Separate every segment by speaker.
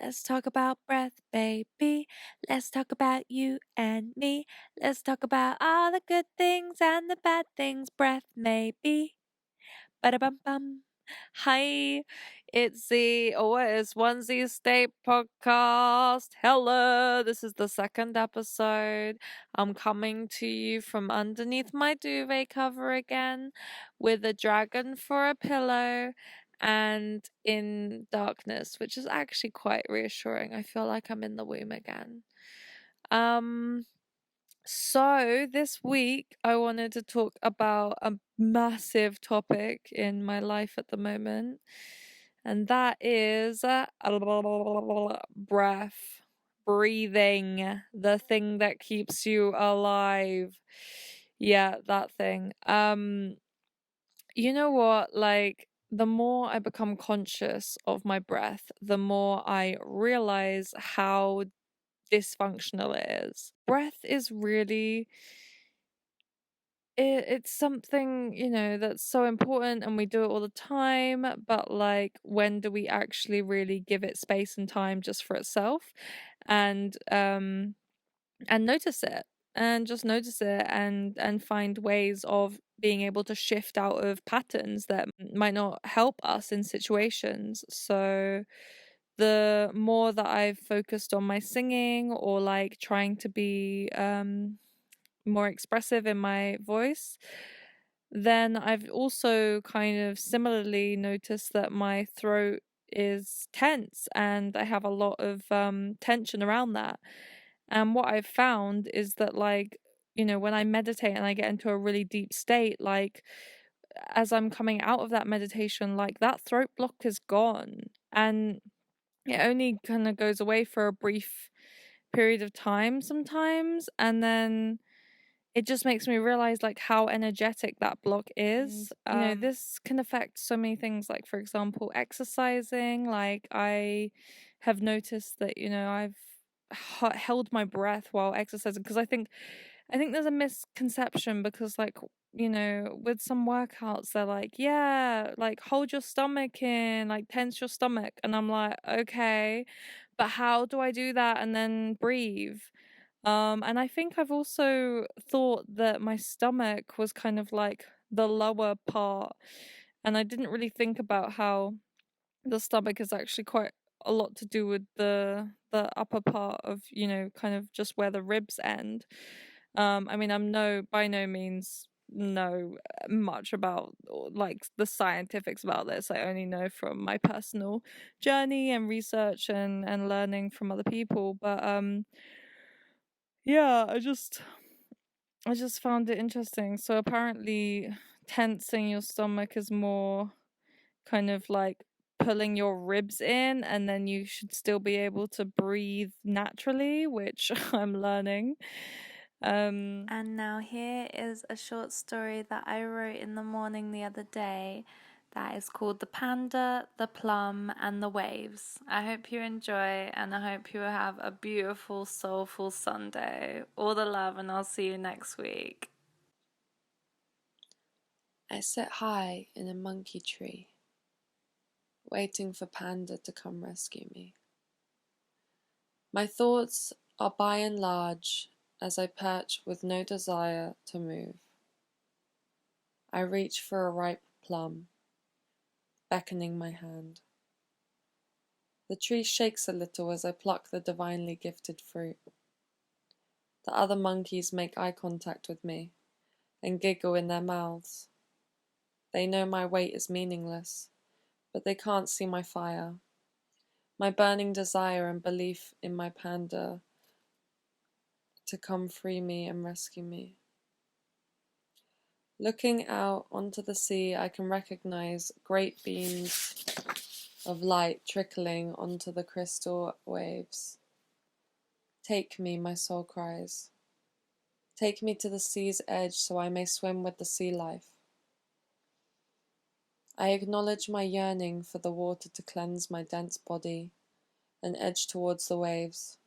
Speaker 1: Let's talk about breath, baby. Let's talk about you and me. Let's talk about all the good things and the bad things breath may be. Ba-da-bum-bum. Hi, it's the OZS Onesie State Podcast. Hello, this is the second episode. I'm coming to you from underneath my duvet cover again with a dragon for a pillow and in darkness, which is actually quite reassuring. I feel like I'm in the womb again. So this week I wanted to talk about a massive topic in my life at the moment, and that is breath, breathing, the thing that keeps you alive. Yeah, that thing. You know what? Like, the more I become conscious of my breath, the more I realize how dysfunctional it is. Breath is really it's something, that's so important and we do it all the time, but like when do we actually really give it space and time just for itself and notice it and just notice it and find ways of being able to shift out of patterns that might not help us in situations. So the more that I've focused on my singing or like trying to be more expressive in my voice, then I've also kind of similarly noticed that my throat is tense and I have a lot of tension around that. And what I've found is that, like, when I meditate and I get into a really deep state, like, as I'm coming out of that meditation, like, that throat block is gone. And it only kind of goes away for a brief period of time sometimes. And then it just makes me realize like how energetic that block is. This can affect so many things, like for example exercising. Like I have noticed that I've held my breath while exercising, because I think there's a misconception, because like with some workouts they're like, yeah, like hold your stomach in, like tense your stomach, and I'm like, okay, but how do I do that and then breathe? And I think I've also thought that my stomach was kind of like the lower part, and I didn't really think about how the stomach is actually quite a lot to do with the upper part of, kind of just where the ribs end. I mean, I'm by no means know much about like the scientifics about this. I only know from my personal journey and research and learning from other people. But yeah, I just found it interesting. So apparently tensing your stomach is more kind of like pulling your ribs in, and then you should still be able to breathe naturally, which I'm learning. And now here is a short story that I wrote in the morning the other day that is called The Panda, the Plum, and the Waves. I hope you enjoy, and I hope you have a beautiful, soulful Sunday. All the love, and I'll see you next week.
Speaker 2: I sit high in a monkey tree, waiting for Panda to come rescue me. My thoughts are by and large as I perch with no desire to move. I reach for a ripe plum, beckoning my hand. The tree shakes a little as I pluck the divinely gifted fruit. The other monkeys make eye contact with me and giggle in their mouths. They know my weight is meaningless, but they can't see my fire, my burning desire and belief in my panda to come free me and rescue me. Looking out onto the sea, I can recognize great beams of light trickling onto the crystal waves. Take me, my soul cries. Take me to the sea's edge so I may swim with the sea life. I acknowledge my yearning for the water to cleanse my dense body and edge towards the waves.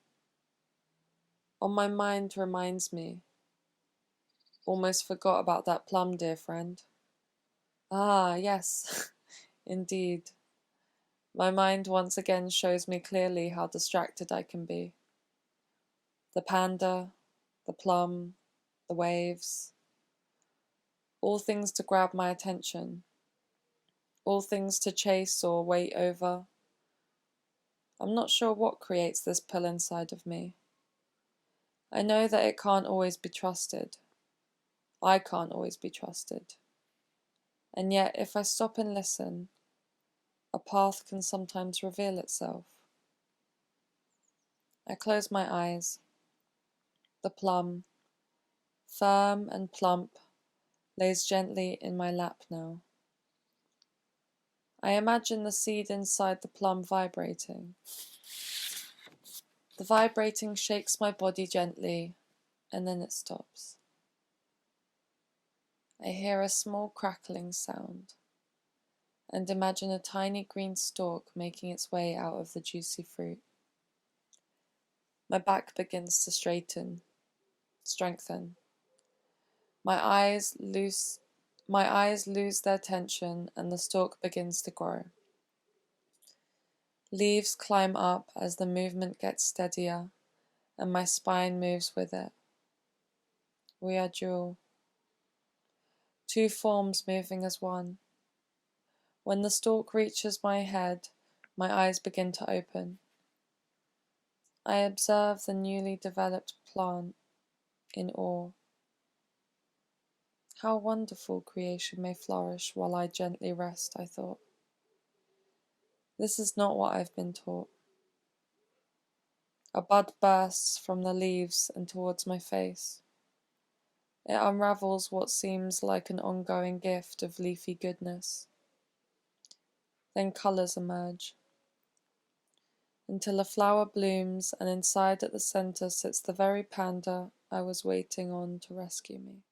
Speaker 2: On my mind reminds me. Almost forgot about that plum, dear friend. Ah, yes, indeed. My mind once again shows me clearly how distracted I can be. The panda, the plum, the waves, all things to grab my attention, all things to chase or wait over. I'm not sure what creates this pull inside of me. I know that it can't always be trusted. I can't always be trusted. And yet, if I stop and listen, a path can sometimes reveal itself. I close my eyes. The plum, firm and plump, lays gently in my lap now. I imagine the seed inside the plum vibrating. The vibrating shakes my body gently, and then it stops. I hear a small crackling sound, and imagine a tiny green stalk making its way out of the juicy fruit. My back begins to strengthen. My eyes lose their tension, and the stalk begins to grow. Leaves climb up as the movement gets steadier, and my spine moves with it. We are dual. Two forms moving as one. When the stalk reaches my head, my eyes begin to open. I observe the newly developed plant in awe. How wonderful creation may flourish while I gently rest, I thought. This is not what I've been taught. A bud bursts from the leaves and towards my face. It unravels what seems like an ongoing gift of leafy goodness. Then colours emerge, until a flower blooms, and inside at the centre sits the very panda I was waiting on to rescue me.